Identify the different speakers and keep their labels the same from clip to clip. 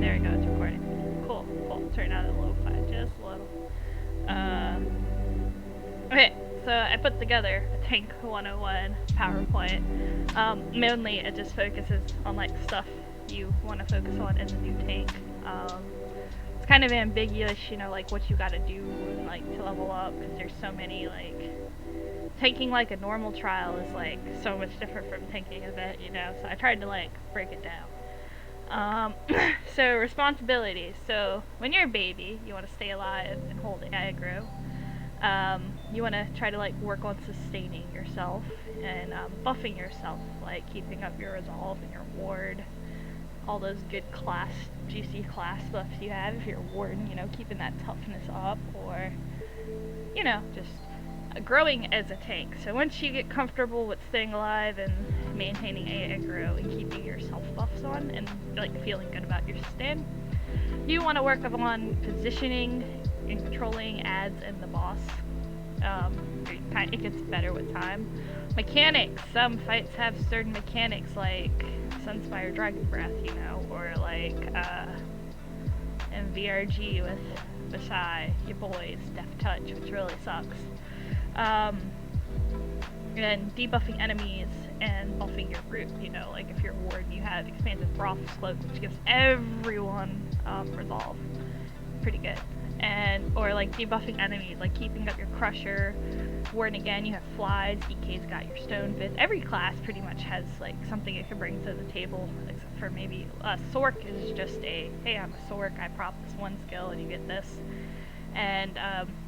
Speaker 1: there we go, it's recording. Cool, cool. Turn down the lo-fi just a little. Okay, so I put together a Tank 101 PowerPoint. Mainly it just focuses on like stuff you want to focus on in the new tank. It's kind of ambiguous, you know, like what you gotta do like to level up, because there's so many like tanking like a normal trial is like so much different from tanking a vet, you know. So I tried to like break it down. So responsibilities. So when you're a baby, you want to stay alive and hold aggro. You want to try to like work on sustaining yourself and buffing yourself, like keeping up your resolve and your ward, all those good class, juicy class buffs you have if you're a warden, you know, keeping that toughness up, or, you know, just growing as a tank. So once you get comfortable with staying alive and maintaining aggro and keeping yourself buffs on and like feeling good about your stand, you want to work on positioning and controlling ads and the boss. It gets better with time. Mechanics. Some fights have certain mechanics like Sunspire Dragon Breath, you know, or like MVRG with Visai, your boys, Death Touch, which really sucks. And debuffing enemies and buffing your group, you know, like if you're a ward, you have Expansive Frost Cloak, which gives everyone resolve. Pretty good. And or like debuffing enemies, like keeping up your Crusher. Warden again, you have Flies, DK's got your Stone Fist. Every class pretty much has like something it can bring to the table, except for maybe Sork is just a, hey, I'm a Sork, I prop this one skill and you get this. And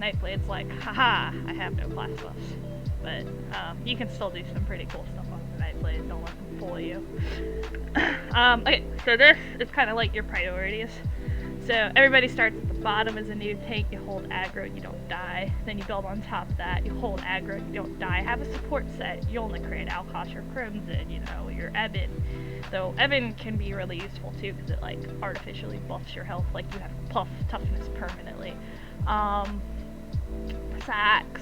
Speaker 1: Nightblade's like, haha, I have no class buffs. But you can still do some pretty cool stuff on the Nightblade, don't let them fool you. Okay, so this is kind of like your priorities. So everybody starts at the bottom as a new tank, you hold aggro and you don't die. Then you build on top of that, you hold aggro and you don't die. Have a support set, you only create Alkosh or Crimson, you know, your Evan. Though Evan can be really useful too, because it like artificially buffs your health, like you have puff toughness permanently. Sax,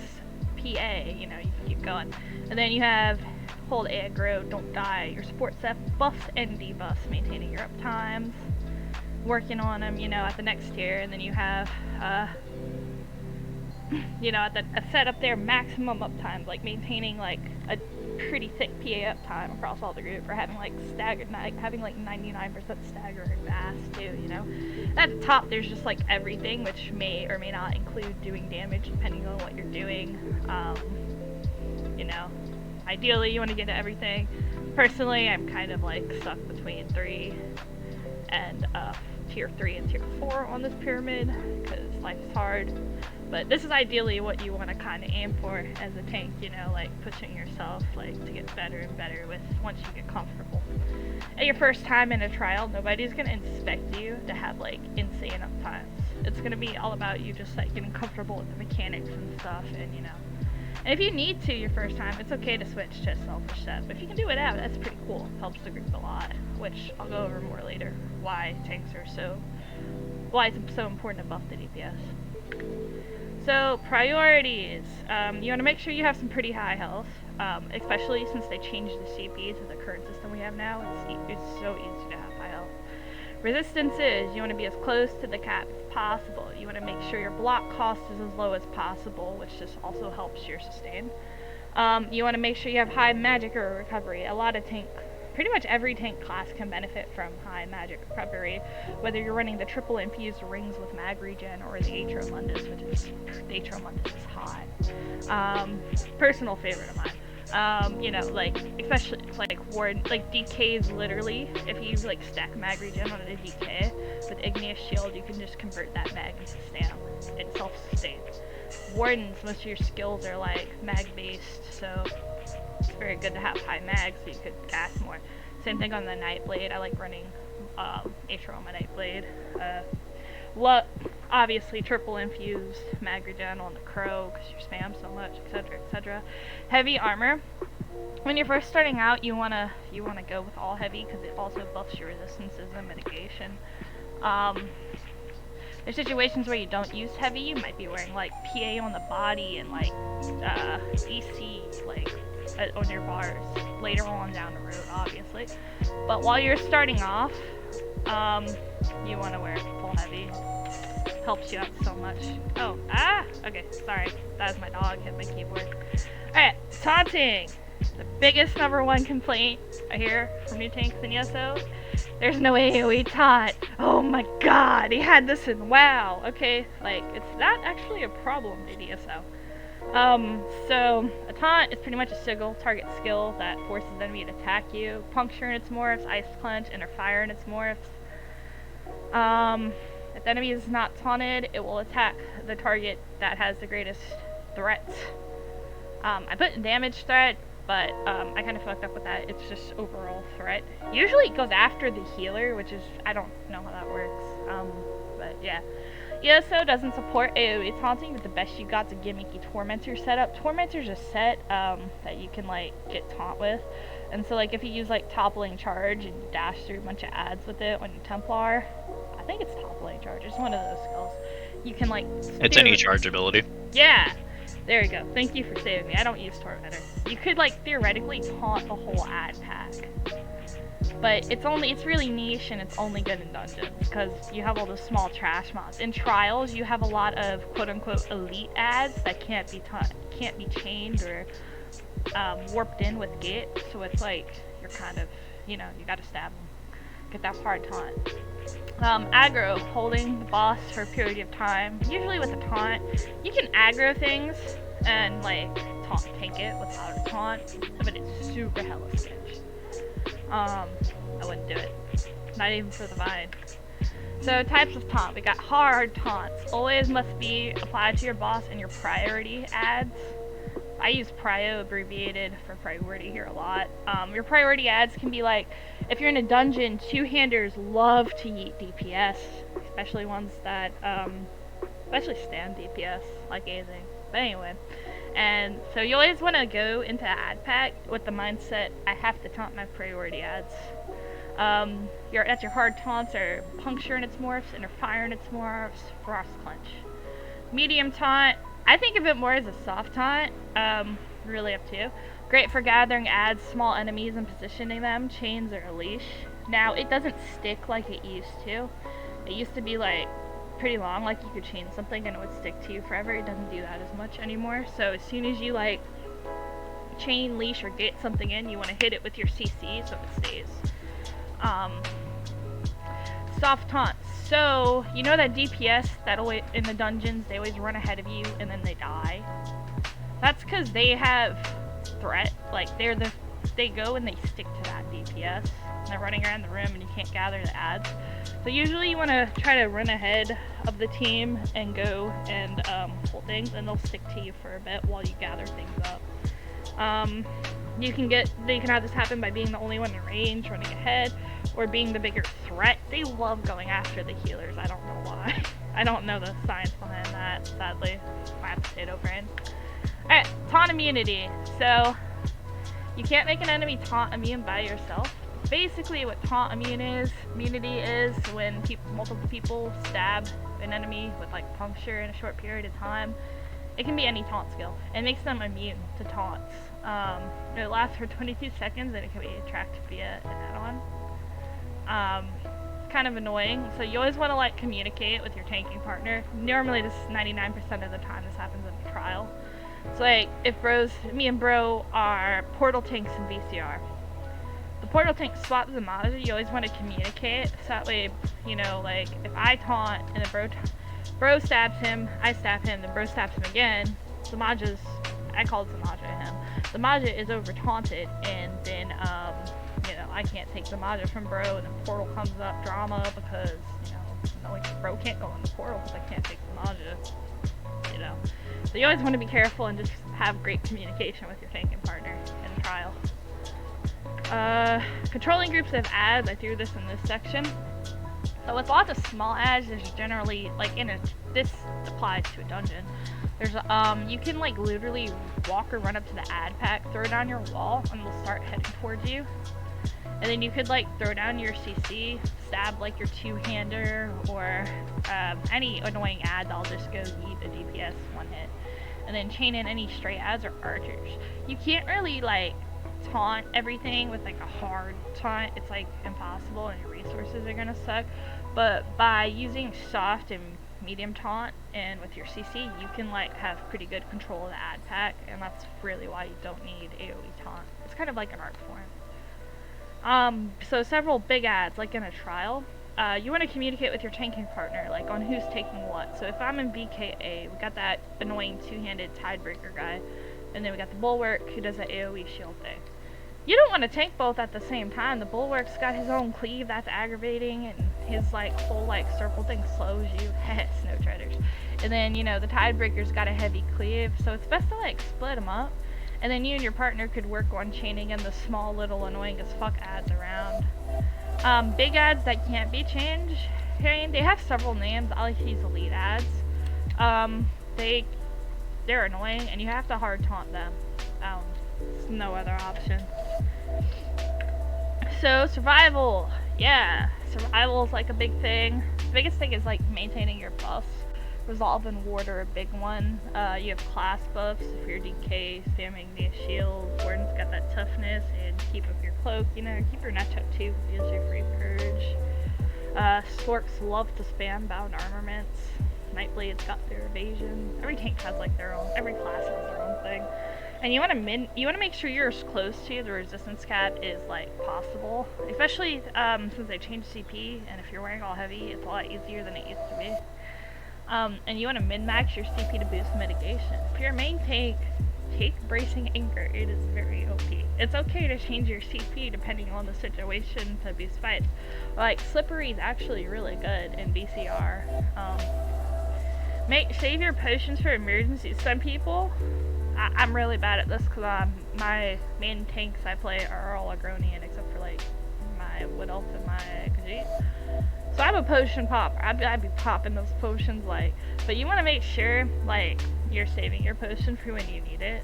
Speaker 1: PA, you know, you can keep going. And then you have hold aggro, don't die. Your support set buffs and debuffs, maintaining your up times, working on them, you know, at the next tier. And then you have, you know, at the a set up there, maximum uptime, like maintaining like a pretty thick PA uptime across all the group, for having like staggered, having like 99% stagger and fast too, you know. At the top there's just like everything, which may or may not include doing damage depending on what you're doing. You know, ideally you want to get to everything. Personally, I'm kind of like stuck between 3 and tier 3 and tier 4 on this pyramid, because life is hard. But this is ideally what you want to kind of aim for as a tank, you know, like pushing yourself like to get better and better with once you get comfortable. At your first time in a trial, nobody's going to expect you to have like insane uptimes. It's going to be all about you just like getting comfortable with the mechanics and stuff, and you know. And if you need to your first time, it's okay to switch to Selfish Set. But if you can do it out, that's pretty cool. It helps the group a lot, which I'll go over more later. Why tanks are why it's so important to buff the DPS. So priorities, you want to make sure you have some pretty high health, especially since they changed the CPs with the current system we have now. It's so easy to have high health. Resistances, you want to be as close to the cap as possible. You want to make sure your block cost is as low as possible, which just also helps your sustain. You want to make sure you have high magic or recovery. A lot of pretty much every tank class can benefit from high magic recovery, whether you're running the triple infused rings with mag regen or the Atro Mundus, which is, the Atro Mundus is hot. Personal favorite of mine. You know, like, especially, like, Warden, like, DKs, literally, if you, like, stack mag regen on a DK with Igneous Shield, you can just convert that mag into stam and self-sustain. Wardens, most of your skills are, like, mag-based, so it's very good to have high mag so you could cast more. Same thing on the Nightblade. I like running Atro on my Nightblade. Obviously triple infused mag regen on the Crow because you spam so much, etc., etc. Heavy armor. When you're first starting out, you wanna go with all heavy because it also buffs your resistances and mitigation. There's situations where you don't use heavy. You might be wearing like PA on the body and like DC like on your bars later on down the road, obviously. But while you're starting off, You want to wear full heavy. Helps you out so much. Oh, okay, sorry. That was my dog hit my keyboard. Alright, taunting. The biggest #1 complaint I hear from new tanks in ESO. There's no AoE taunt. Oh my god, he had this in WoW. Okay, like, it's not actually a problem in ESO. So a taunt is pretty much a sigil target skill that forces the enemy to attack you. Puncture in its morphs, ice clench, and fire in its morphs. If the enemy is not taunted, it will attack the target that has the greatest threat. I put damage threat, but I kind of fucked up with that. It's just overall threat. Usually it goes after the healer, which is, I don't know how that works. But yeah. ESO doesn't support AoE taunting, but the best you got's a gimmicky Tormentor setup. Tormentor's a set that you can like get taunt with, and so like if you use like Toppling Charge and you dash through a bunch of ads with it when you're Templar, I think it's Toppling Charge. It's one of those skills. You can like.
Speaker 2: It's any charge ability.
Speaker 1: Yeah. There you go. Thank you for saving me. I don't use Tormentor. You could like theoretically taunt the whole ad pack. But it's really niche and it's only good in dungeons because you have all those small trash mods. In trials, you have a lot of quote-unquote elite ads that can't be chained or warped in with Git. So it's like you're kind of, you gotta stab them, get that hard taunt. Aggro, holding the boss for a period of time. Usually with a taunt, you can aggro things and like tank it without a taunt, but it's super hella sketch. I wouldn't do it. Not even for the Vine. So types of taunt. We got hard taunts. Always must be applied to your boss and your priority ads. I use prio abbreviated for priority here a lot. Your priority ads can be like, if you're in a dungeon, two-handers love to yeet DPS, especially ones that, especially stand DPS, like Azing. But anyway. And so you always want to go into ad pack with the mindset, I have to taunt my priority ads. That's your hard taunts are puncture in its morphs, and fire in its morphs, frost clench. Medium taunt, I think of it more as a soft taunt, really up to you. Great for gathering ads, small enemies and positioning them, chains or a leash. Now it doesn't stick like it used to. It used to be like pretty long, like you could chain something and it would stick to you forever. It doesn't do that as much anymore. So as soon as you like chain, leash, or get something in, you want to hit it with your CC so it stays. Soft taunts. So you know that DPS that always in the dungeons they always run ahead of you and then they die. That's because they have threat. Like they go and they stick to that DPS. They're running around the room and you can't gather the ads. So usually you want to try to run ahead of the team and go and hold things, and they'll stick to you for a bit while you gather things up. You can have this happen by being the only one in range, running ahead, or being the bigger threat. They love going after the healers. I don't know why. I don't know the science behind that, sadly. My potato brain. Alright, taunt immunity. You can't make an enemy taunt immune by yourself. Basically what taunt immunity is when multiple people stab an enemy with like puncture in a short period of time. It can be any taunt skill. It makes them immune to taunts. It lasts for 22 seconds and it can be tracked via an add-on. It's kind of annoying, so you always want to like communicate with your tanking partner. Normally this is 99% of the time this happens in a trial. So like if me and bro are portal tanks in VCR. The portal tank swaps the Majah, you always want to communicate, so that way, like, if I taunt and then bro stabs him, I stab him, then bro stabs him again, the Majah's, I call it the Majah him, the Majah is over taunted, and then, I can't take the Majah from bro, and then portal comes up, drama, because, bro can't go in the portal because I can't take the Majah, So you always want to be careful and just have great communication with your tanking partner in a trial. Controlling groups of ads, I threw this in this section. So with lots of small ads, there's generally, like this applies to a dungeon. There's, you can like literally walk or run up to the ad pack, throw down your wall, and they'll start heading towards you. And then you could like throw down your CC, stab like your two-hander, or any annoying ad that'll just go yeet a DPS one hit. And then chain in any stray ads or archers. You can't really like taunt everything with like a hard taunt, it's like impossible and your resources are gonna suck. But by using soft and medium taunt and with your CC, you can like have pretty good control of the ad pack, and that's really why you don't need AoE taunt. It's kind of like an art form. So several big ads, like in a trial, you want to communicate with your tanking partner, like on who's taking what. So if I'm in BKA, we got that annoying two-handed Tidebreaker guy, and then we got the Bulwark who does that AoE shield thing. You don't want to tank both at the same time. The Bulwark's got his own cleave that's aggravating, and his like whole like circle thing slows you. Snow Treaders. And then, you know, the Tidebreaker's got a heavy cleave, so it's best to like split them up. And then you and your partner could work on chaining in the small little annoying as fuck ads around. Big ads that can't be changed. They have several names. I like to use elite ads. They're annoying, and you have to hard taunt them. There's no other option. So survival, yeah, survival is like a big thing. The biggest thing is like maintaining your buffs. Resolve and ward are a big one. You have class buffs if you're DK, spamming the shield. Warden's got that toughness and keep up your cloak. You know, keep your netch up too because your free purge. Storks love to spam bound armaments. Nightblade's got their evasion. Every tank has like their own. Every class has their own thing. And you want to make sure you're as close to the resistance cap as like possible, especially since they changed CP. And if you're wearing all heavy, it's a lot easier than it used to be. And you want to min-max your CP to boost mitigation. If you're a main tank, take Bracing Anchor. It is very OP. It's okay to change your CP depending on the situation to boost fights. Like Slippery is actually really good in BCR. Save your potions for emergencies. Some people, I'm really bad at this because my main tanks I play are all Agronian except for like my Wood Elf and my Khajiit. So I'm a potion popper. I'd be popping those potions like, but you want to make sure like you're saving your potion for when you need it.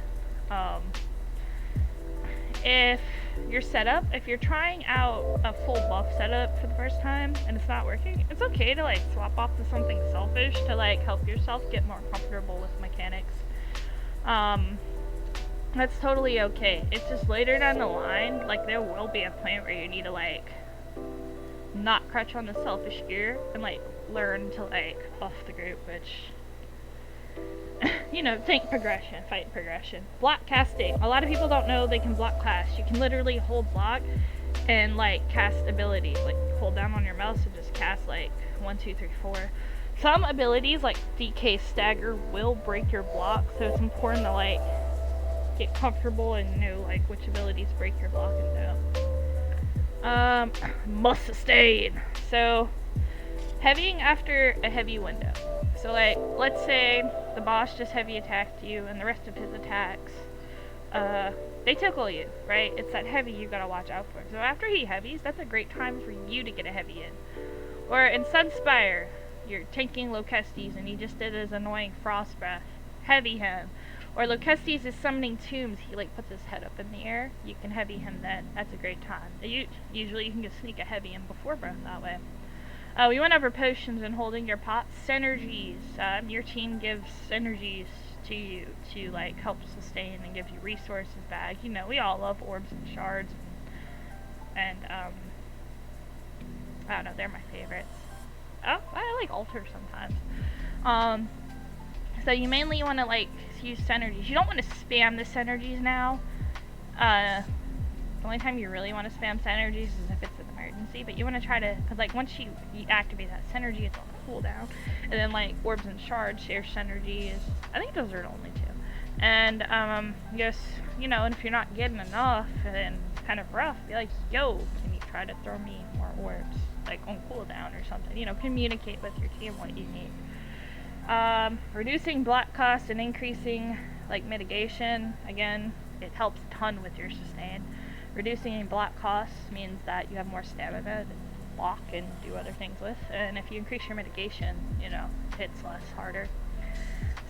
Speaker 1: If your setup, if you're trying out a full buff setup for the first time and it's not working, it's okay to like swap off to something selfish to like help yourself get more comfortable with mechanics. That's totally okay. It's just later down the line, like there will be a point where you need to like not crutch on the selfish gear and like learn to like buff the group, which you know, tank progression, fight progression. Block casting. A lot of people don't know they can block class. You can literally hold block and like cast abilities. Like hold down on your mouse and just cast like 1, 2, 3, 4. Some abilities like DK Stagger will break your block, so it's important to like get comfortable and know like which abilities break your block and don't. Must sustain. So heavying after a heavy window. So like, let's say the boss just heavy attacked you and the rest of his attacks, they tickle you, right? It's that heavy you gotta watch out for. So after he heavies, that's a great time for you to get a heavy in. Or in Sunspire, you're tanking Locustes and he just did his annoying frost breath. Heavy him. Or Locustes is summoning tombs, he like puts his head up in the air. You can heavy him then. That's a great time. Usually you can just sneak a heavy in before breath that way. We went over potions and holding your pot. Synergies. Your team gives synergies to you to like help sustain and give you resources back. You know, we all love orbs and shards. And I don't know, they're my favorites. Oh, I like altar sometimes. So you mainly want to like use synergies. You don't want to spam the synergies now. The only time you really want to spam synergies is if it's an emergency, but you want to try to, because like once you activate that synergy, it's on cooldown, and then like orbs and shards share synergies. I think those are the only two. And just, you know, and if you're not getting enough and it's kind of rough, be like, yo, can you try to throw me more orbs, like on cooldown or something? You know, communicate with your team what you need. Reducing block cost and increasing like mitigation. Again, it helps a ton with your sustain. Reducing block costs means that you have more stamina to block and do other things with, and if you increase your mitigation, you know, it hits less harder.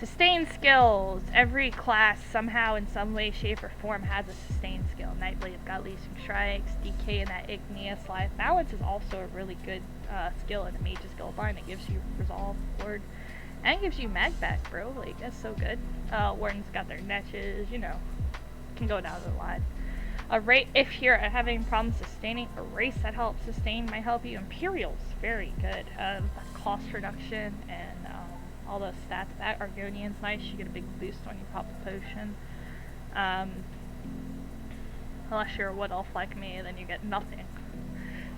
Speaker 1: Sustain skills. Every class somehow in some way, shape, or form has a sustain skill. Nightblade's got Leasing Strikes, DK and that Igneous Life Balance is also a really good skill in the Mage's Guild line. It gives you Resolve, Ward, and it gives you Mag back, bro. Like, that's so good. Warden's got their Netches, you know, can go down the line. If you're having problems sustaining, a race that helps sustain might help you. Imperial's very good. Cost reduction and all those stats. That Argonian's nice. You get a big boost when you pop the potion. Unless you're a wood elf like me, then you get nothing.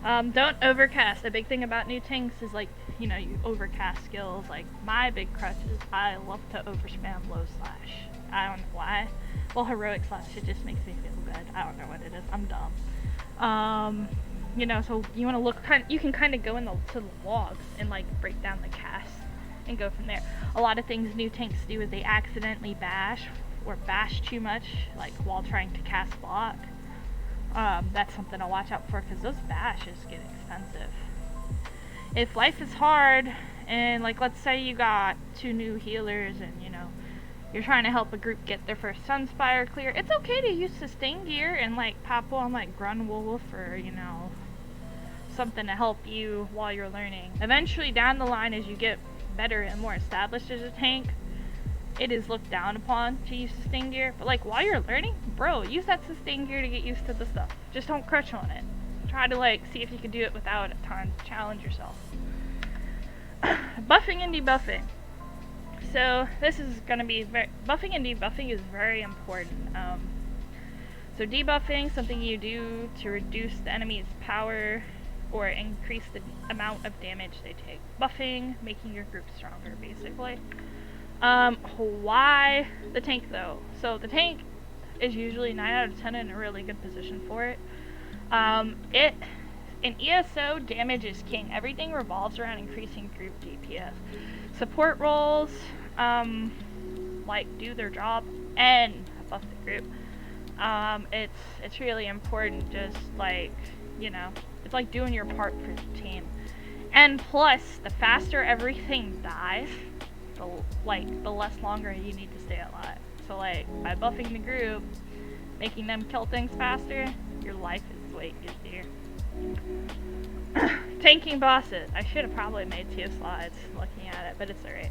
Speaker 1: Don't overcast. A big thing about new tanks is, like, you know, you overcast skills. Like, my big crutch is I love to overspam low slash. I don't know why. Well, heroic slash, it just makes me feel good. I don't know what it is. I'm dumb. You know, so you want to look you can kind of go to the logs and, like, break down the cast and go from there. A lot of things new tanks do is they accidentally bash or bash too much, like, while trying to cast block. That's something to watch out for, because those bashes get expensive. If life is hard, and, like, let's say you got 2 new healers, and, you know, you're trying to help a group get their first Sunspire clear, it's okay to use sustain gear and, like, pop on, like, Grunwolf or, you know, something to help you while you're learning. Eventually, down the line, as you get better and more established as a tank, it is looked down upon to use sustain gear, but, like, while you're learning, bro, use that sustain gear to get used to the stuff. Just don't crutch on it. Try to, like, see if you can do it without at times. Challenge yourself. Buffing and debuffing. So this is going to be buffing and debuffing is very important. So debuffing, something you do to reduce the enemy's power or increase the amount of damage they take. Buffing, making your group stronger, basically. Why the tank, though? So the tank is usually 9 out of 10 in a really good position for it. In ESO, damage is king. Everything revolves around increasing group DPS. Support roles, like, do their job and buff the group. It's really important, just, like, you know, it's like doing your part for the team. And plus, the faster everything dies, the less longer you need to stay alive. So, like, by buffing the group, making them kill things faster, your life is way easier. Tanking bosses. I should have probably made 2 slides looking at it, but it's alright.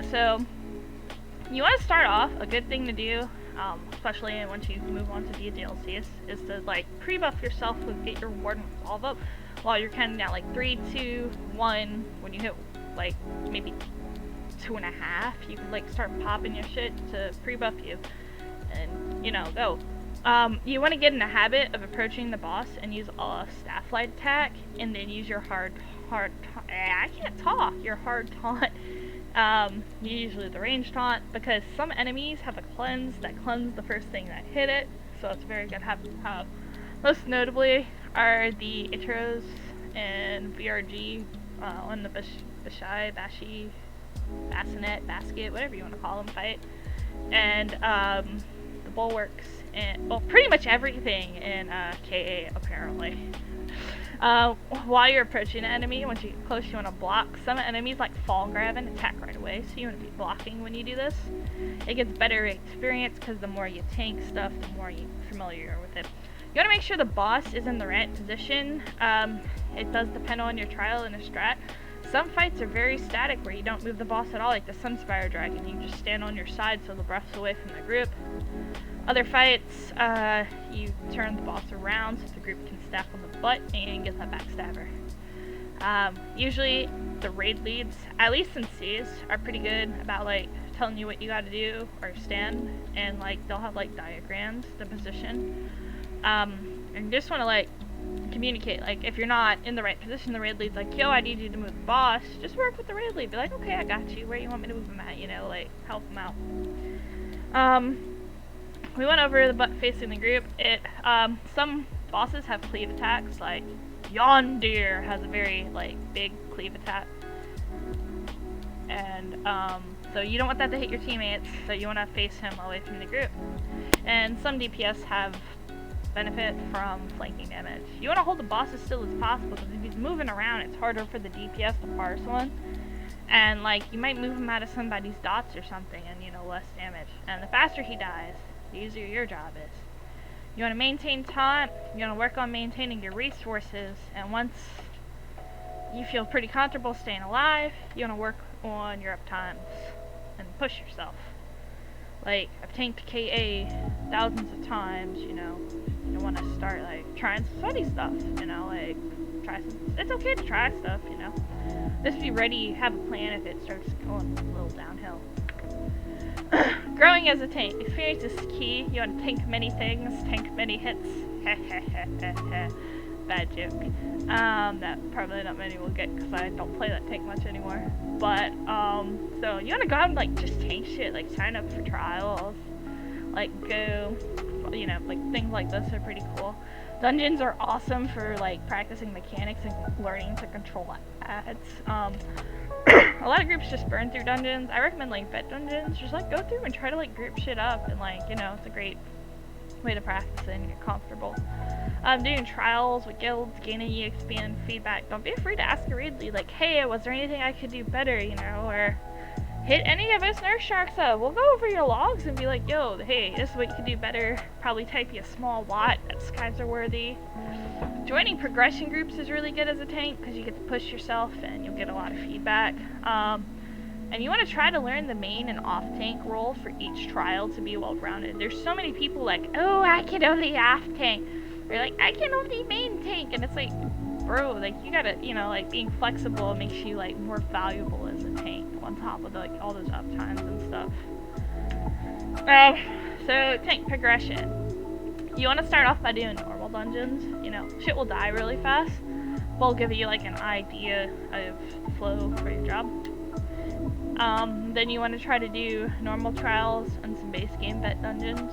Speaker 1: So you want to start off, a good thing to do, especially once you move on to the DLCs, is to, like, pre-buff yourself with get your ward and resolve up while you're counting down, like, 3, 2, 1. When you hit, like, maybe 2.5, you can, like, start popping your shit to pre-buff you, and, you know, go. You want to get in the habit of approaching the boss and use a staff light attack, and then use your hard taunt. Usually the range taunt, because some enemies have a cleanse that cleanse the first thing that hit it, so it's very good to have. Most notably are the Itros and VRG on the Bashi, Bassinet, Basket, whatever you want to call them, fight, and the Bulwarks, and, well, pretty much everything in KA, apparently. While you're approaching an enemy, once you get close, you want to block. Some enemies, like fall grab and attack right away, so you want to be blocking when you do this. It gets better experience, because the more you tank stuff, the more you're familiar with it. You want to make sure the boss is in the right position. It does depend on your trial and your strat. Some fights are very static, where you don't move the boss at all, like the Sunspire Dragon. You just stand on your side so the breath's away from the group. Other fights, you turn the boss around so the group can stack on the butt and get that backstabber. Usually, the raid leads, at least in Cs, are pretty good about, like, telling you what you gotta do or stand, and, like, they'll have, like, diagrams to position. And you just want to, like, communicate. Like, if you're not in the right position, the raid lead's like, yo, I need you to move the boss. Just work with the raid lead. Be like, okay, I got you. Where you want me to move him at? You know, like, help him out. We went over the butt facing the group. Some bosses have cleave attacks, like Yondir has a very, like, big cleave attack. And, so you don't want that to hit your teammates, so you want to face him away from the group. And some DPS have benefit from flanking damage. You want to hold the boss as still as possible, because if he's moving around, it's harder for the DPS to parse one. And, like, you might move him out of somebody's dots or something, and, you know, less damage. And the faster he dies, the easier your job is. You want to maintain taunt, you want to work on maintaining your resources, and once you feel pretty comfortable staying alive, you want to work on your uptimes and push yourself. Like, I've tanked KA thousands of times, you know, you want to start like trying some funny stuff, you know, like try some. It's okay to try stuff, you know. Just be ready, have a plan if it starts going a little downhill. Growing as a tank. Experience is key. You want to tank many things, tank many hits. Bad joke. That probably not many will get because I don't play that tank much anymore. But, so you want to go out and, like, just tank shit, like, sign up for trials. Like, go, you know, like, things like this are pretty cool. Dungeons are awesome for, like, practicing mechanics and learning to control ads. A lot of groups just burn through dungeons. I recommend, like, vet dungeons. Just, like, go through and try to, like, group shit up. And, like, you know, it's a great way to practice it and get comfortable. Doing trials with guilds, gaining EXP and feedback. Don't be afraid to ask a raid lead, like, hey, was there anything I could do better, you know, or hit any of us nurse sharks up. We'll go over your logs and be like, yo, hey, this is what you can do better. Probably type you a small lot. That's Kaiser worthy. Joining progression groups is really good as a tank because you get to push yourself and you'll get a lot of feedback. And you want to try to learn the main and off tank role for each trial to be well rounded. There's so many people like, oh, I can only off tank. Or like, I can only main tank. And it's like, bro, like, you gotta, you know, like, being flexible makes you, like, more valuable as a tank on top of, like, all those uptimes and stuff. So, tank progression. You want to start off by doing normal dungeons. You know, shit will die really fast. But it'll give you, like, an idea of the flow for your job. Then you want to try to do normal trials and some base game vet dungeons.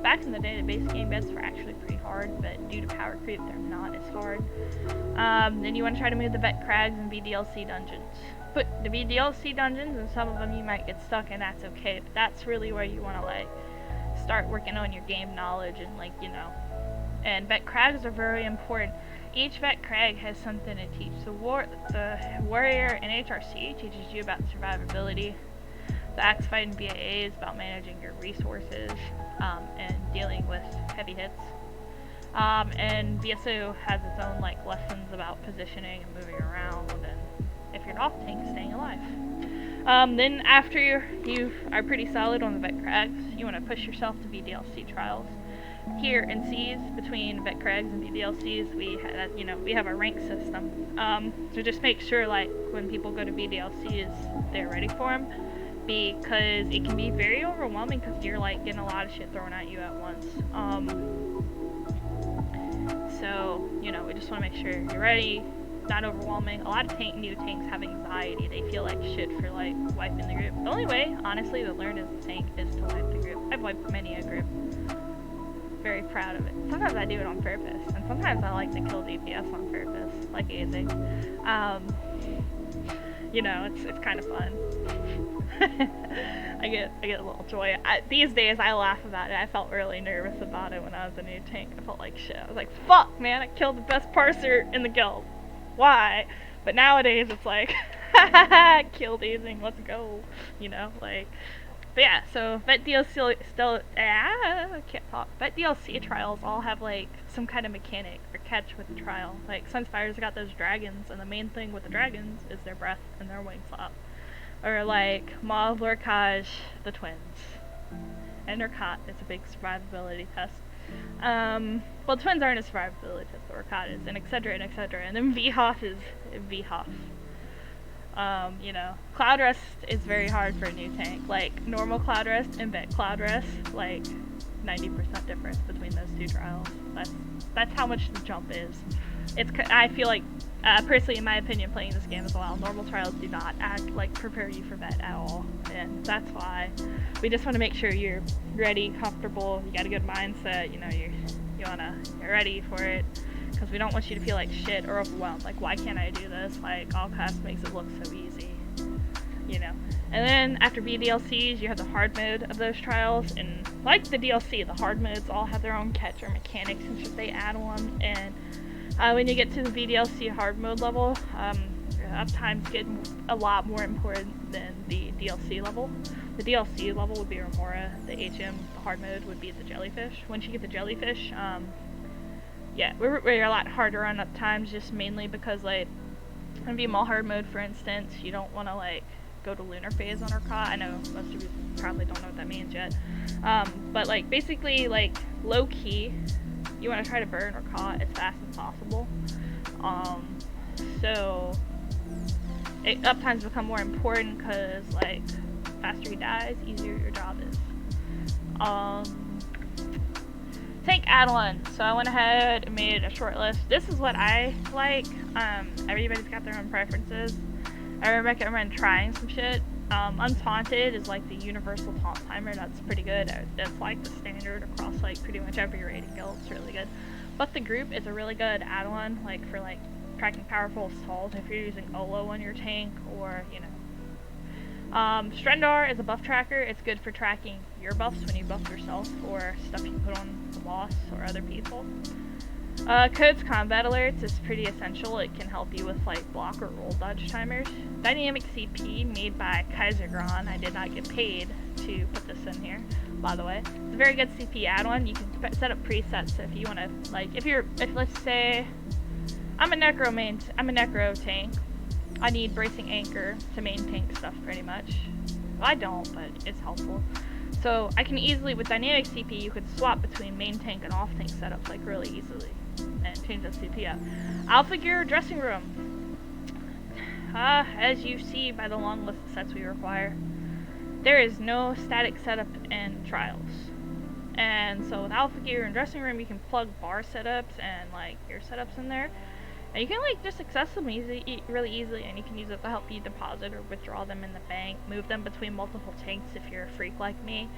Speaker 1: Back in the day, the base game vets were actually pretty hard, but due to power creep, they're not as hard. Then you want to try to move the vet crags and VDLC dungeons. Put the VDLC dungeons, and some of them you might get stuck in, that's okay, but that's really where you want to, like, start working on your game knowledge and, like, you know. And vet crags are very important. Each vet crag has something to teach. The warrior in HRC teaches you about survivability. The axe fight in BAA is about managing your resources and dealing with heavy hits. And VSO has its own, like, lessons about positioning and moving around, and if you're an off tank, staying alive. Then after you are pretty solid on the vet crags, you want to push yourself to VDLC trials. Here in C's, between vet crags and VDLCs, we have a rank system. So just make sure, like, when people go to VDLCs, they're ready for them, because it can be very overwhelming because you're, like, getting a lot of shit thrown at you at once. So, you know, we just want to make sure you're ready, not overwhelming. A lot of new tanks have anxiety. They feel like shit for, like, wiping the group. The only way, honestly, to learn as a tank is to wipe the group. I've wiped many a group. Very proud of it. Sometimes I do it on purpose, and sometimes I like to kill DPS on purpose, like Azing. You know, it's kind of fun. I get a little joy. These days I laugh about it. I felt really nervous about it when I was a new tank. I felt like shit. I was like, fuck, man, I killed the best parser in the guild. Why? But nowadays it's like, killed Azing, let's go. You know, like. But yeah, so Vet DLC I can't talk. Vet DLC trials all have, like, some kind of mechanic or catch with the trial. Like, Sunspire's got those dragons, and the main thing with the dragons is their breath and their wing flop. Or, like, Mauve Lurkage, the twins. And Urkat is a big survivability test. Well, twins aren't a survivability test, but Urkat is, and etc, and etc. And then VHOF is VHOF. You know, Cloud Rest is very hard for a new tank. Like, normal Cloud Rest and Vet Cloud Rest, like, 90% difference between those two trials. That's how much the jump is. I feel like, personally, in my opinion, playing this game as well, normal trials do not prepare you for Vet at all. And that's why we just want to make sure you're ready, comfortable, you got a good mindset, you know, you're ready for it. Because we don't want you to feel like shit or overwhelmed. Like, why can't I do this? Like, all class makes it look so easy. You know. And then, after VDLCs, you have the hard mode of those trials. And, like the DLC, the hard modes all have their own catch or mechanics and shit they add on. And when you get to the VDLC hard mode level, uptimes get a lot more important than the DLC level. The DLC level would be Remora. The HM, the hard mode, would be the jellyfish. Once you get the jellyfish, yeah, we're a lot harder on uptimes, just mainly because, like, in VMall hard mode, for instance, you don't want to, like, go to lunar phase on Urkot. I know most of you probably don't know what that means yet. But like basically like low key, you want to try to burn Urkot as fast as possible. So uptimes become more important because like faster he dies, easier your job is. Tank add-on. So I went ahead and made a short list. This is what I like. Everybody's got their own preferences. I recommend trying some shit. Untaunted is like the universal taunt timer. That's pretty good. That's like the standard across like pretty much every rated guild. It's really good. But the group is a really good add-on, like for like tracking powerful assault if you're using Olo on your tank, or you know. Strendar is a buff tracker. It's good for tracking your buffs when you buff yourself or stuff you put on the boss or other people. Code's combat alerts is pretty essential. It can help you with like block or roll dodge timers. Dynamic CP made by Kaisergron. I did not get paid to put this in here, by the way. It's a very good CP add-on. You can set up presets so if you want to, like, if let's say I'm a necro tank. I need bracing anchor to main tank stuff pretty much. Well, I don't, but it's helpful. So I can easily, with dynamic CP, you could swap between main tank and off tank setups like really easily and change the CP up. Alpha Gear dressing room. As you see by the long list of sets we require, there is no static setup in Trials. And so with Alpha Gear and dressing room, you can plug bar setups and like gear setups in there. And you can like just access them really easily, and you can use it to help you deposit or withdraw them in the bank, move them between multiple tanks if you're a freak like me,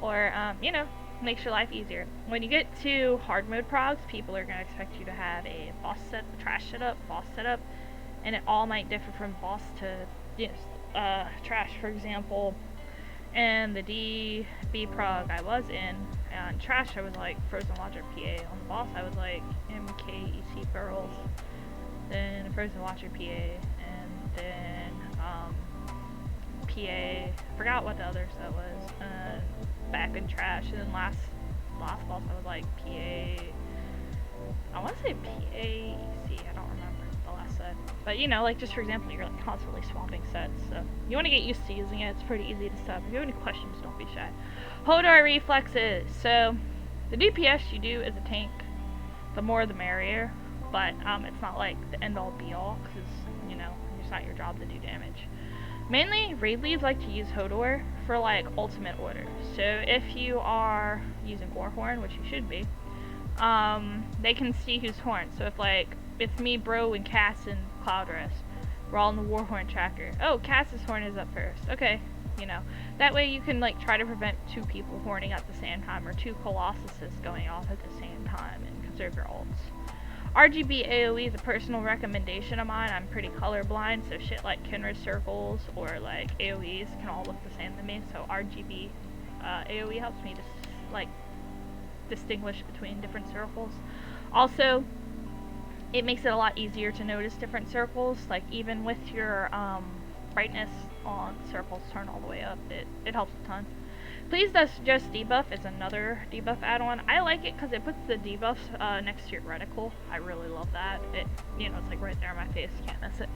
Speaker 1: or you know, makes your life easier. When you get to hard mode progs, people are going to expect you to have a boss set, trash setup, boss setup, and it all might differ from boss to trash. For example, in the DB prog I was in, on trash I was like Frozen Watcher PA. On the boss I was like MKEC Barrels. Then Frozen Watcher PA, and then PA, forgot what the other set was, back in trash, and then last boss I was like PA, I want to say PAEC, I don't remember the last set, but you know, like just for example, you're like constantly swapping sets, so you want to get used to using it. It's pretty easy to set up. If you have any questions, don't be shy. Hodor reflexes. So the DPS you do as a tank, the more the merrier. But it's not like the end-all be-all, because, you know, it's not your job to do damage. Mainly, raid leads like to use Hodor for, like, ultimate order. So if you are using Warhorn, which you should be, they can see who's horn. So if, like, it's me, Bro, and Cass and Cloudrest, we're all in the Warhorn tracker. Oh, Cass's horn is up first. Okay, you know. That way you can, like, try to prevent two people horning at the same time, or two Colossuses going off at the same time, and conserve your ults. RGB AoE is a personal recommendation of mine. I'm pretty colorblind, so shit like Kenra circles or like AoEs can all look the same to me. So RGB AoE helps me to like distinguish between different circles. Also, it makes it a lot easier to notice different circles. Like even with your brightness on circles turn all the way up, it helps a ton. Please Just Debuff is another debuff add-on. I like it because it puts the debuffs next to your reticle. I really love that. It, you know, it's like right there in my face. Can't miss it.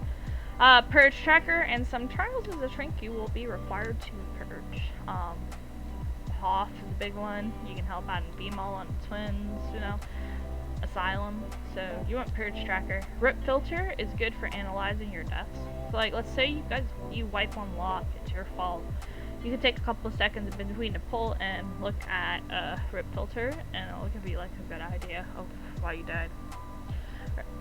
Speaker 1: Purge Tracker, and some trials as a shrink you will be required to purge. Hoth is a big one. You can help out in B-Mall on Twins, you know. Asylum. So you want Purge Tracker. Rip Filter is good for analyzing your deaths. So like, let's say you wipe one lock, it's your fault. You can take a couple of seconds in between to pull and look at Rip Filter, and it'll give you like a good idea of why you died.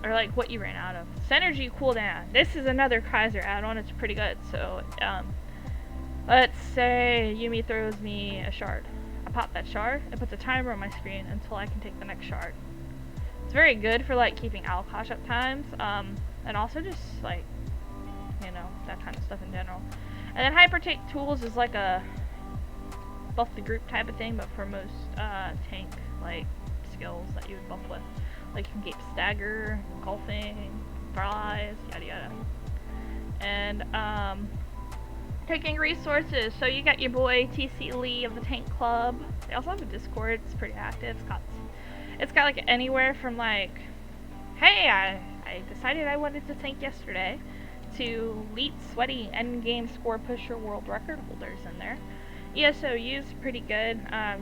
Speaker 1: Or like what you ran out of. Synergy cooldown. This is another Kaiser add-on. It's pretty good. So let's say Yuumi throws me a shard. I pop that shard. It puts a timer on my screen until I can take the next shard. It's very good for like keeping Alkosh up times, and also just like, you know, that kind of stuff in general. And then Hypertake Tools is like a buff the group type of thing, but for most tank like skills that you would buff with. Like you can keep stagger, engulfing, paralyze, yada yada. And taking resources. So you got your boy TC Lee of the Tank Club. They also have a Discord. It's pretty active. It's got like anywhere from like, hey, I decided I wanted to tank yesterday, to elite, sweaty, endgame score pusher world record holders in there. ESOU's pretty good.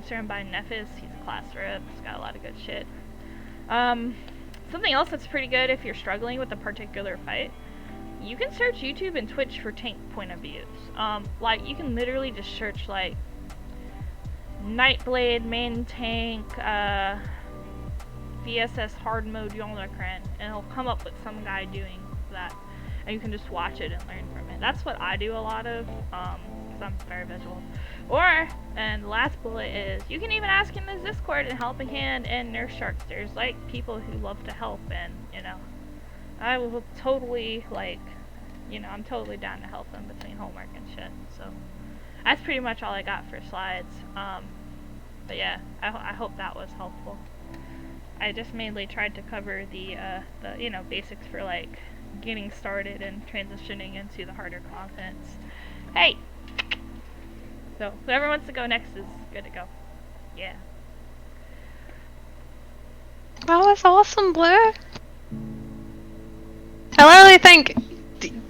Speaker 1: Served by Nephis. He's a class rep. He's got a lot of good shit. Something else that's pretty good if you're struggling with a particular fight, you can search YouTube and Twitch for tank point of views. Like, you can literally just search, like, Nightblade, main tank, VSS hard mode Yolnakren, and it'll come up with some guy doing that. And you can just watch it and learn from it. That's what I do a lot of, because I'm very visual. Or, and the last bullet is, you can even ask in the Discord and help a hand and Nurse Sharks. There's, like, people who love to help, and, you know, I will totally, like, you know, I'm totally down to help them between homework and shit, so. That's pretty much all I got for slides. But yeah, I hope that was helpful. I just mainly tried to cover the you know, basics for, like, getting started and transitioning into the harder contents. Hey! So, whoever wants to go next is good to go. Yeah.
Speaker 2: That was awesome, Blue. I literally think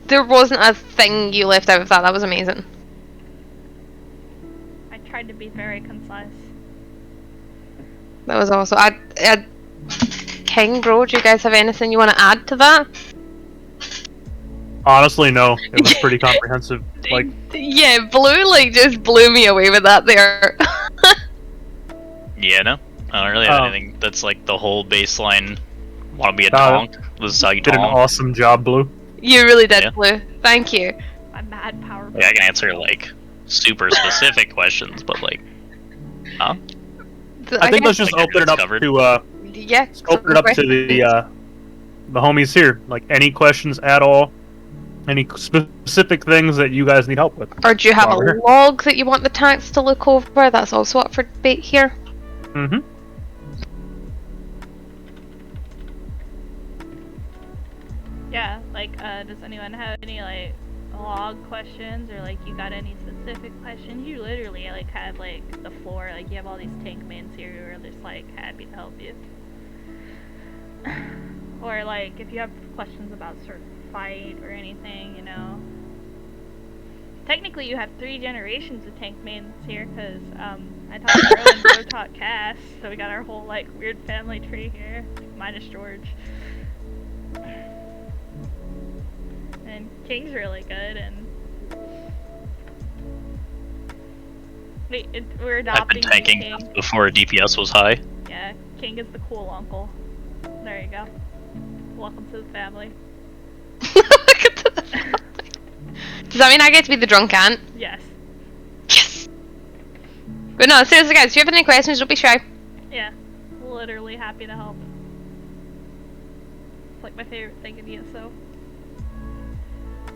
Speaker 2: there wasn't a thing you left out of that. That was amazing.
Speaker 1: I tried to be very concise.
Speaker 2: That was awesome. King, bro, do you guys have anything you want to add to that?
Speaker 3: Honestly, no. It was pretty comprehensive. Like,
Speaker 2: yeah, Blue like just blew me away with that there.
Speaker 4: Yeah, no. I don't really have anything that's like the whole baseline. Want to be a tonk? This is how you
Speaker 3: did an
Speaker 4: tonk.
Speaker 3: awesome job, Blue.
Speaker 2: You really did,
Speaker 4: Yeah.
Speaker 2: Blue. Thank you.
Speaker 1: My mad power.
Speaker 4: Yeah, I can answer like super specific questions, but like, huh?
Speaker 3: I think let's just
Speaker 4: Like,
Speaker 3: open it up
Speaker 4: covered.
Speaker 3: to
Speaker 2: yeah.
Speaker 3: open it up to the homies here. Like, any questions at all? Any specific things that you guys need help with?
Speaker 2: Or do you have
Speaker 3: while
Speaker 2: a
Speaker 3: we're here?
Speaker 2: log that you want the tanks to look over? That's also up for debate here.
Speaker 3: Mm-hmm.
Speaker 1: Yeah, like, does anyone have any, like, log questions, or, like, you got any specific questions? You literally, like, have, like, the floor, like, you have all these tank mans here who are just, like, happy to help you. Or, like, if you have questions about certain fight or anything, you know. Technically, you have 3 generations of tank mans here, because, I taught Bro and Bro taught Cass, so we got our whole, like, weird family tree here, minus George. And King's really good, and we're
Speaker 4: I've
Speaker 1: adopting
Speaker 4: been tanking
Speaker 1: King.
Speaker 4: before DPS was high.
Speaker 1: Yeah, King is the cool uncle. There you go. Welcome to the family.
Speaker 2: Does that mean I get to be the drunk aunt?
Speaker 1: Yes.
Speaker 2: Yes! But no, seriously guys, if you have any questions, don't be shy.
Speaker 1: Yeah. Literally happy to help. It's like my favorite thing in ESO.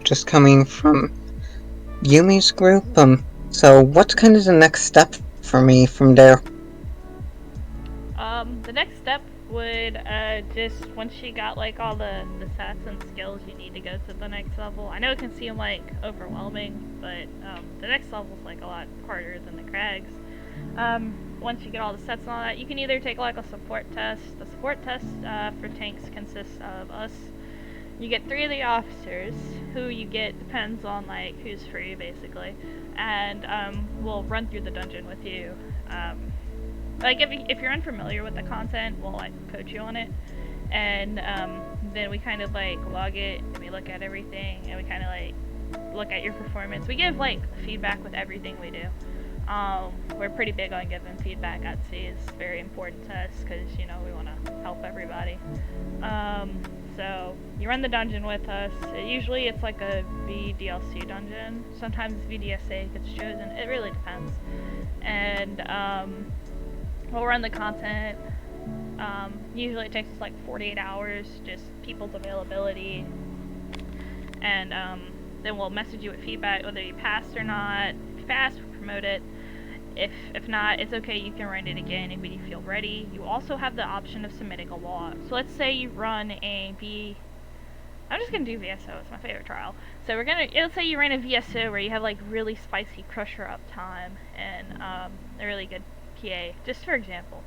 Speaker 5: Just coming from Yumi's group, so what's kind of the next step for me from there?
Speaker 1: The next step would, just, once you got, like, all the stats and skills you need to go to the next level. I know it can seem, like, overwhelming, but, the next level's, like, a lot harder than the Crags. Once you get all the sets and all that, you can either take, like, a support test. The support test, for tanks consists of us. You get 3 of the officers, who you get depends on, like, who's free, basically. And, we'll run through the dungeon with you. Like, if you're unfamiliar with the content, we'll, like, coach you on it. And, then we kind of, like, log it, and we look at everything, and we kind of, like, look at your performance. We give, like, feedback with everything we do. We're pretty big on giving feedback at sea. It's very important to us, because, you know, we want to help everybody. So, you run the dungeon with us. Usually it's like a VDLC dungeon. Sometimes VDSA gets chosen. It really depends. And, we'll run the content. Usually it takes us like 48 hours, just people's availability. And, then we'll message you with feedback, whether you passed or not. If you pass, we'll promote it. If not, it's okay, you can run it again if you feel ready. You also have the option of submitting a log. So let's say you run I'm just gonna do VSO, it's my favorite trial. So let's say you ran a VSO where you have like really spicy crusher uptime and a really good PA, just for example.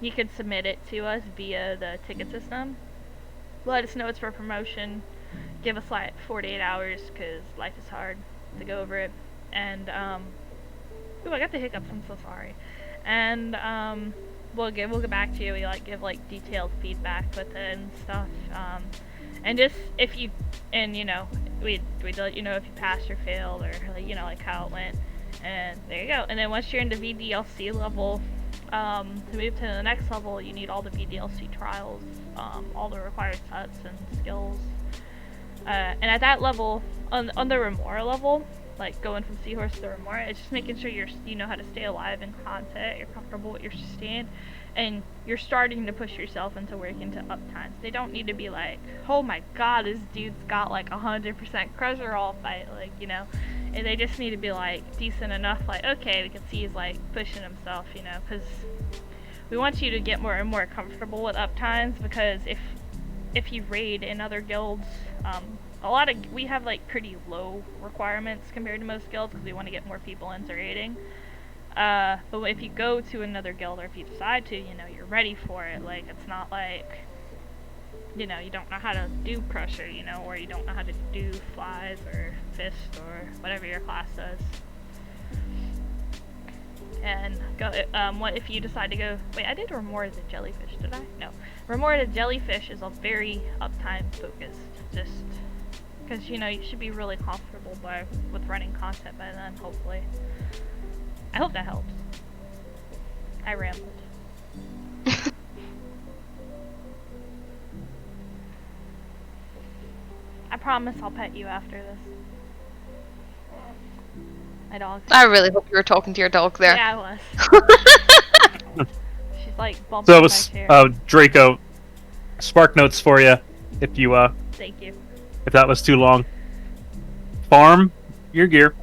Speaker 1: You could submit it to us via the ticket system. Let us know it's for promotion. give us like 48 hours because life is hard to go over it. And ooh, I got the hiccups. I'm so sorry. And we'll get back to you. We give like detailed feedback with it and stuff. And just if you, and we'd let you know if you passed or failed, or like how it went. And there you go. And then once you're into VDLC level, to move to the next level, you need all the VDLC trials, all the required sets and skills. And at that level, on the Remora level, like going from Seahorse to Remora, it's just making sure you know how to stay alive in content, you're comfortable with your stand, and you're starting to push yourself into working to uptimes. They don't need to be like, oh my god, this dude's got like 100% Crusher all fight, and they just need to be like decent enough, like, okay, we can see he's like pushing himself, because we want you to get more and more comfortable with uptimes, because if you raid in other guilds, we have like pretty low requirements compared to most guilds because we want to get more people into raiding. But if you go to another guild, or if you decide to, you're ready for it. Like, it's not like, you don't know how to do Crusher, or you don't know how to do Flies or Fist or whatever your class does. And go. What if you decide to go? Wait, I did Remora the Jellyfish, did I? No. Remora the Jellyfish is a very uptime focused, just because you should be really comfortable with running content by then. Hopefully, I hope that helps. I rambled. I promise I'll pet you after this. My dog.
Speaker 2: I really hope you were talking to your dog there.
Speaker 1: Yeah, I was. She's like bumping
Speaker 3: So,
Speaker 1: my chair.
Speaker 3: Draco, spark notes for you, if you
Speaker 1: Thank you.
Speaker 3: if that was too long. Farm your gear.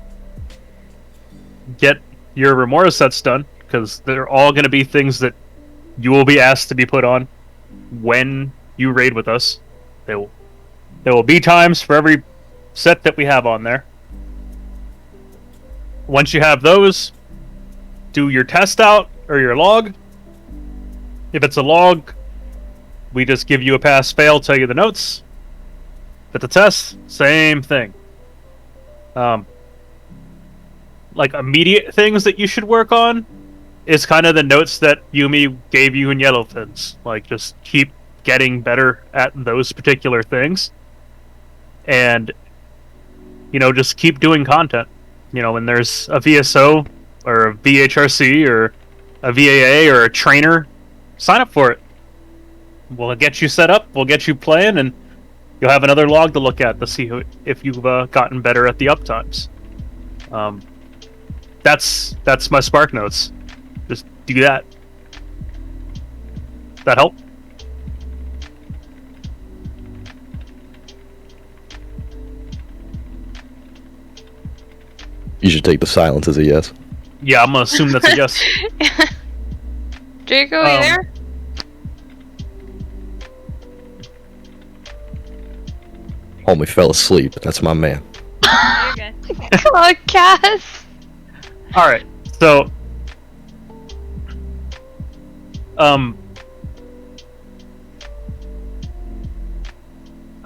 Speaker 3: Get your Remora sets done, because they're all going to be things that you will be asked to be put on when you raid with us. There will be times for every set that we have on there. Once you have those, do your test out or your log. If it's a log, we just give you a pass-fail, tell you the notes. If it's a test, same thing. Like immediate things that you should work on is kind of the notes that Yumi gave you in Yellowfins. Like, just keep getting better at those particular things. And, just keep doing content. When there's a VSO or a VHRC or a VAA or a trainer, sign up for it. We'll get you set up, we'll get you playing, and you'll have another log to look at to see if you've gotten better at the uptimes. That's my spark notes. Just do that. That help?
Speaker 6: You should take the silence as a yes.
Speaker 3: Yeah, I'm gonna assume that's a yes.
Speaker 2: Draco, you there?
Speaker 6: Homie fell asleep. That's my man.
Speaker 1: You're good.
Speaker 2: Oh, Cass.
Speaker 3: Alright, so I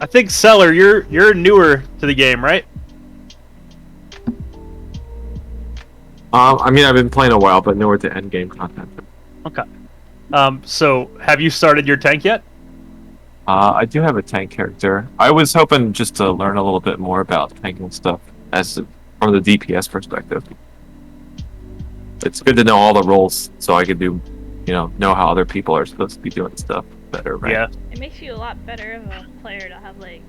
Speaker 3: think Seller, you're newer to the game, right?
Speaker 7: I mean, I've been playing a while, but newer to endgame content.
Speaker 3: Okay. So have you started your tank yet?
Speaker 7: I do have a tank character. I was hoping just to learn a little bit more about tanking stuff from the DPS perspective. It's good to know all the roles so I can do, know how other people are supposed to be doing stuff better, right?
Speaker 3: Yeah.
Speaker 1: It makes you a lot better of a player to have like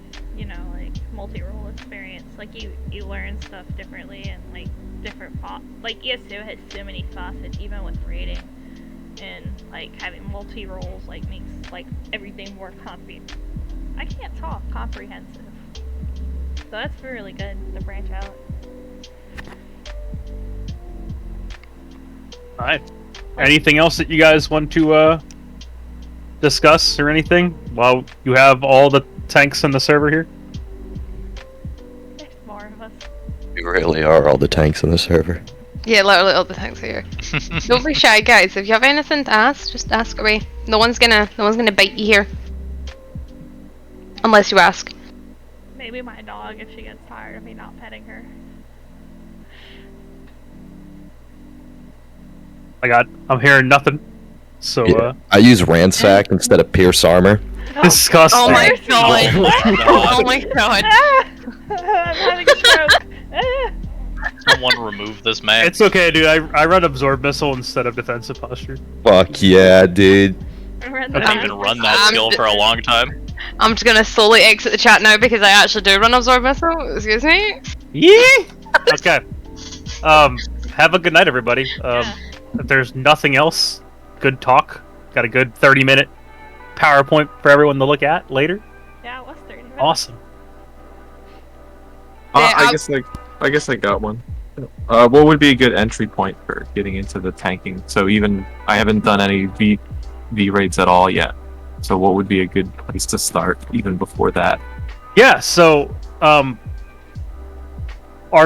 Speaker 1: multi-role experience. Like you learn stuff differently and like different like ESO has so many facets even with raiding, and like having multi-roles like makes like everything more comprehensive. So that's really good to branch out.
Speaker 3: Alright. Anything else that you guys want to discuss or anything while you have all the tanks in the server here?
Speaker 1: There's more of us.
Speaker 6: We really are all the tanks in the server.
Speaker 2: Yeah, literally all the tanks here. Don't be shy, guys. If you have anything to ask, just ask away. No one's gonna bite you here. Unless you ask.
Speaker 1: Maybe my dog if she gets tired of me not petting her.
Speaker 3: I'm hearing nothing. So,
Speaker 6: Yeah. I use ransack instead of pierce armor.
Speaker 3: disgusting.
Speaker 2: Oh my
Speaker 1: Mercy.
Speaker 2: god. Oh my god.
Speaker 1: I'm having a stroke.
Speaker 4: Someone remove this man.
Speaker 3: It's okay, dude. I run absorb missile instead of defensive posture.
Speaker 6: Fuck yeah, dude.
Speaker 4: I haven't even run that skill for a long time.
Speaker 2: I'm just gonna slowly exit the chat now because I actually do run absorb missile. Excuse me.
Speaker 3: Yeah. Okay. Have a good night, everybody. If there's nothing else, good talk. Got a good 30-minute PowerPoint for everyone to look at later.
Speaker 1: Yeah, it was 30 minutes.
Speaker 3: Awesome.
Speaker 2: Yeah,
Speaker 7: I guess I got one. What would be a good entry point for getting into the tanking? So even I haven't done any V raids at all yet. So what would be a good place to start even before that?
Speaker 3: Yeah. So, our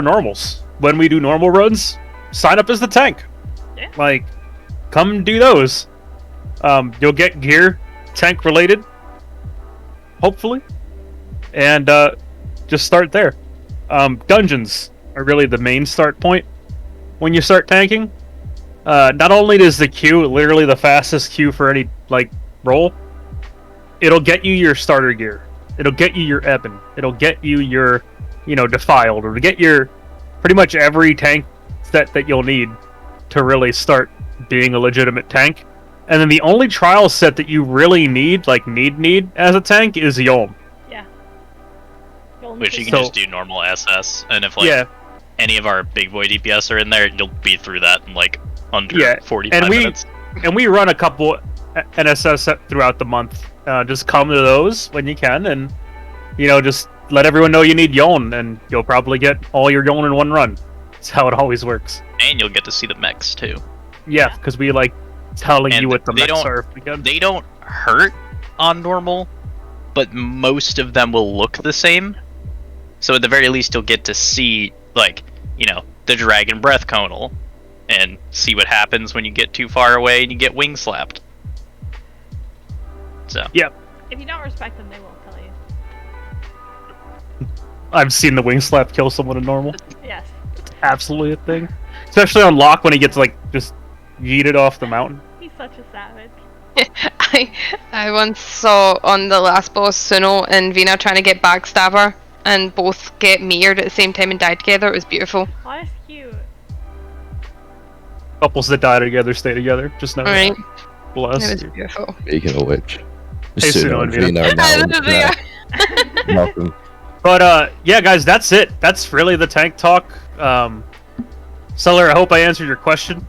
Speaker 3: normals. When we do normal runs, sign up as the tank.
Speaker 1: Yeah.
Speaker 3: Like, come do those. You'll get gear, tank related, hopefully, and just start there. Dungeons are really the main start point when you start tanking. Not only is the queue literally the fastest queue for any role, it'll get you your starter gear. It'll get you your Eben. It'll get you your, defiled, or to get your pretty much every tank set that you'll need to really start being a legitimate tank. And then the only trial set that you really need, need as a tank, is Yolm.
Speaker 1: Yeah.
Speaker 4: Which you can
Speaker 3: So-
Speaker 4: just do normal SS, and if
Speaker 3: Yeah.
Speaker 4: any of our big boy DPS are in there, you'll be through that in under
Speaker 3: Yeah,
Speaker 4: 45
Speaker 3: and
Speaker 4: minutes.
Speaker 3: And we run a couple NSS throughout the month. Just come to those when you can, and just let everyone know you need Yoln, and you'll probably get all your Yoln in one run. That's how it always works.
Speaker 4: And you'll get to see the mechs too.
Speaker 3: Yeah, because we like telling
Speaker 4: And
Speaker 3: you what the
Speaker 4: they
Speaker 3: mechs
Speaker 4: don't-
Speaker 3: are. If we can.
Speaker 4: They don't hurt on normal, but most of them will look the same. So at the very least, you'll get to see, the Dragon Breath Conal, and see what happens when you get too far away and you get wing slapped. So.
Speaker 1: If you don't respect them, they won't tell you.
Speaker 3: I've seen the wing slap kill someone in normal.
Speaker 1: Yes.
Speaker 3: Absolutely a thing. Especially on lock when he gets just yeeted off the mountain.
Speaker 1: He's such a savage.
Speaker 2: I once saw on the last boss Suno and Vina trying to get Backstabber and both get metered at the same time and die together. It was beautiful.
Speaker 1: Oh, that's cute.
Speaker 3: Couples that die together stay together. Just know
Speaker 2: Alright.
Speaker 3: that. Bless.
Speaker 2: It was beautiful.
Speaker 6: Speaking of which,
Speaker 3: Hey, Suno and Vina.
Speaker 6: are now in the chat. Welcome.
Speaker 3: But yeah, guys, that's it. That's really the tank talk. Seller, I hope I answered your question.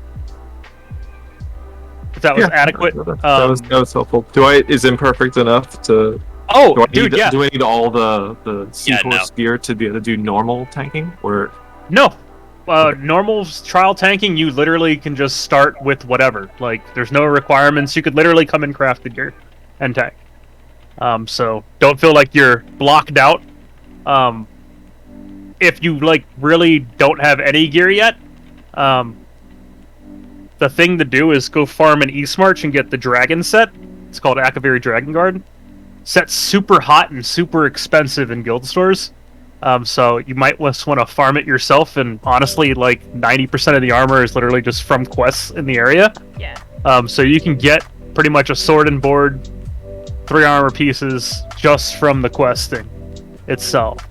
Speaker 3: If that was adequate.
Speaker 7: That was helpful. Is imperfect enough to?
Speaker 3: Oh,
Speaker 7: Do I
Speaker 3: dude,
Speaker 7: need,
Speaker 3: yeah.
Speaker 7: Do I need all the Seahorse
Speaker 4: no.
Speaker 7: gear to be able to do normal tanking, or?
Speaker 3: No. Normal trial tanking, you literally can just start with whatever. There's no requirements. You could literally come and craft the gear and tank. So don't feel like you're blocked out. If you really don't have any gear yet, the thing to do is go farm an East March and get the dragon set. It's called Akaviri Dragon Guard. Set's super hot and super expensive in guild stores. So you might just want to farm it yourself, and honestly, 90% of the armor is literally just from quests in the area.
Speaker 1: Yeah.
Speaker 3: So you can get pretty much a sword and board, 3 armor pieces just from the questing itself.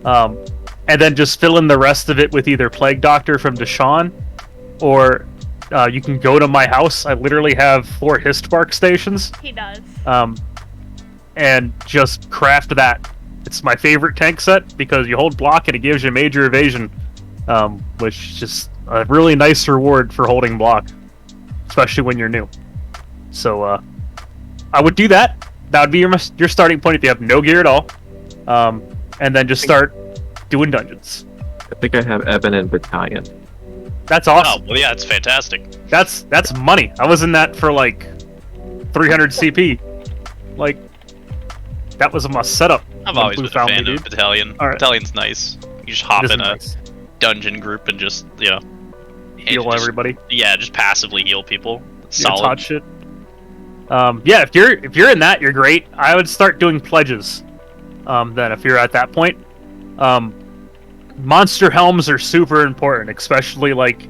Speaker 3: And then just fill in the rest of it with either Plague Doctor from Deshawn, or you can go to my house. I literally have 4 Histbark stations.
Speaker 1: He does.
Speaker 3: And just craft that. It's my favorite tank set because you hold block and it gives you major evasion, which is just a really nice reward for holding block, especially when you're new. So I would do that. That would be your starting point if you have no gear at all, and then just start doing dungeons.
Speaker 7: I think I have Eben and Battalion.
Speaker 3: That's
Speaker 4: Oh,
Speaker 3: awesome.
Speaker 4: well, yeah, it's fantastic.
Speaker 3: That's money. I was in that for 300 CP. That was a must setup.
Speaker 4: I've
Speaker 3: when
Speaker 4: always
Speaker 3: Blue
Speaker 4: been a
Speaker 3: found
Speaker 4: fan
Speaker 3: me,
Speaker 4: of
Speaker 3: dude.
Speaker 4: Battalion.
Speaker 3: All right.
Speaker 4: Battalion's nice. You just hop
Speaker 3: It is
Speaker 4: in a
Speaker 3: nice.
Speaker 4: dungeon group and just,
Speaker 3: Heal
Speaker 4: just-
Speaker 3: everybody.
Speaker 4: Yeah, just passively heal people. It's
Speaker 3: Yeah,
Speaker 4: solid.
Speaker 3: hot shit. Yeah, if you're in that, you're great. I would start doing pledges. Then if you're at that point, monster helms are super important, especially like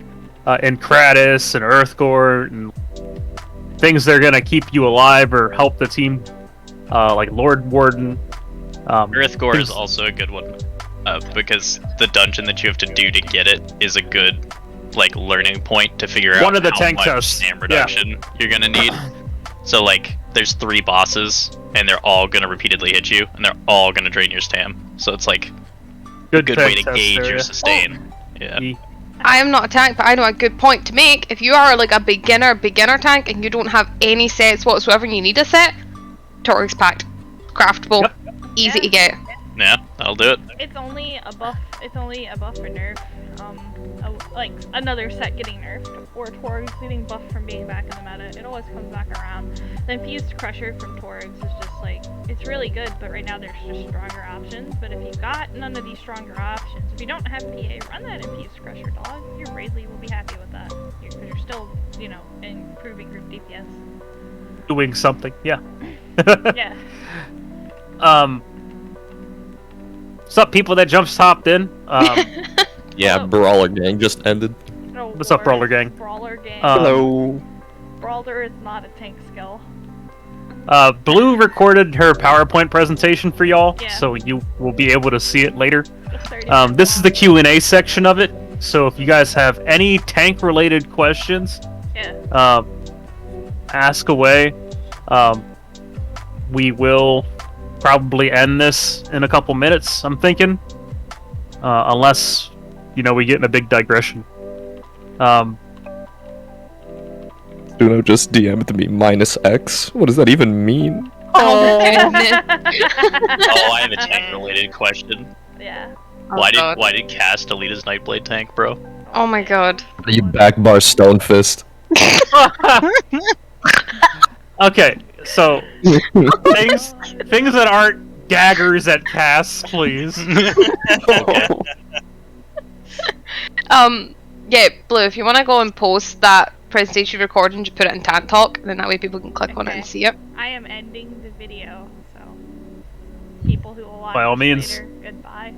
Speaker 3: in Kratos and Earthgore and things that are gonna keep you alive or help the team, like Lord Warden.
Speaker 4: Earthgore is
Speaker 3: things-
Speaker 4: also a good one, because the dungeon that you have to do to get it is a good like learning point to figure out
Speaker 3: One of the
Speaker 4: how
Speaker 3: tank
Speaker 4: much
Speaker 3: tests,
Speaker 4: stam
Speaker 3: yeah.
Speaker 4: reduction you're gonna need. So like, there's 3 bosses, and they're all gonna repeatedly hit you, and they're all gonna drain your stam. So it's like a good way
Speaker 3: tank
Speaker 4: to
Speaker 3: test
Speaker 4: gauge
Speaker 3: area.
Speaker 4: your sustain. Yeah.
Speaker 2: I am not a tank, but I know a good point to make. If you are like a beginner tank and you don't have any sets whatsoever and you need a set, Torag's Pact. Craftable.
Speaker 3: Yep.
Speaker 2: Easy
Speaker 1: Yeah.
Speaker 2: to get.
Speaker 4: Yeah, that'll do it.
Speaker 1: It's only a buff. It's only a buff for nerf. Like another set getting nerfed, or Torag's getting buffed from being back in the meta. It always comes back around. The Infused Crusher from Torag's is just like, it's really good, but right now there's just stronger options. But if you got none of these stronger options, if you don't have PA, run that Infused Crusher, dog. Your Raidley will be happy with that, because you're still, you know, improving group DPS.
Speaker 3: Doing something, yeah.
Speaker 1: Yeah.
Speaker 3: What's up, people that just hopped in?
Speaker 6: Yeah,
Speaker 1: Oh.
Speaker 6: Brawler Gang just ended.
Speaker 1: Oh,
Speaker 3: What's up,
Speaker 1: Lord.
Speaker 3: Brawler Gang?
Speaker 1: Brawler Gang.
Speaker 6: Hello.
Speaker 1: Brawler is not a tank skill.
Speaker 3: Blue recorded her PowerPoint presentation for y'all,
Speaker 1: Yeah.
Speaker 3: so you will be able to see it later.
Speaker 1: Just 30
Speaker 3: This is the Q&A section of it, so if you guys have any tank-related questions,
Speaker 1: Yeah.
Speaker 3: ask away. We will probably end this in a couple minutes, I'm thinking. Unless, you know, we get in a big digression.
Speaker 6: Juno just DM'd me -X. What does that even mean?
Speaker 2: Oh, goodness.
Speaker 4: Oh, I have a tank related question.
Speaker 1: Yeah.
Speaker 4: Why
Speaker 2: God.
Speaker 4: did Cass delete his Nightblade tank, bro?
Speaker 2: Oh my god.
Speaker 6: You backbar Stonefist.
Speaker 3: Okay, so things that aren't daggers at Cass, please.
Speaker 4: Okay.
Speaker 2: Yeah, Blue, if you want to go and post that presentation recording, just put it in Tank Talk, and then that way people can click on it and
Speaker 1: Okay.
Speaker 2: see it.
Speaker 1: I am ending the video, so people who will watch
Speaker 3: By all
Speaker 1: this
Speaker 3: means.
Speaker 1: later, goodbye.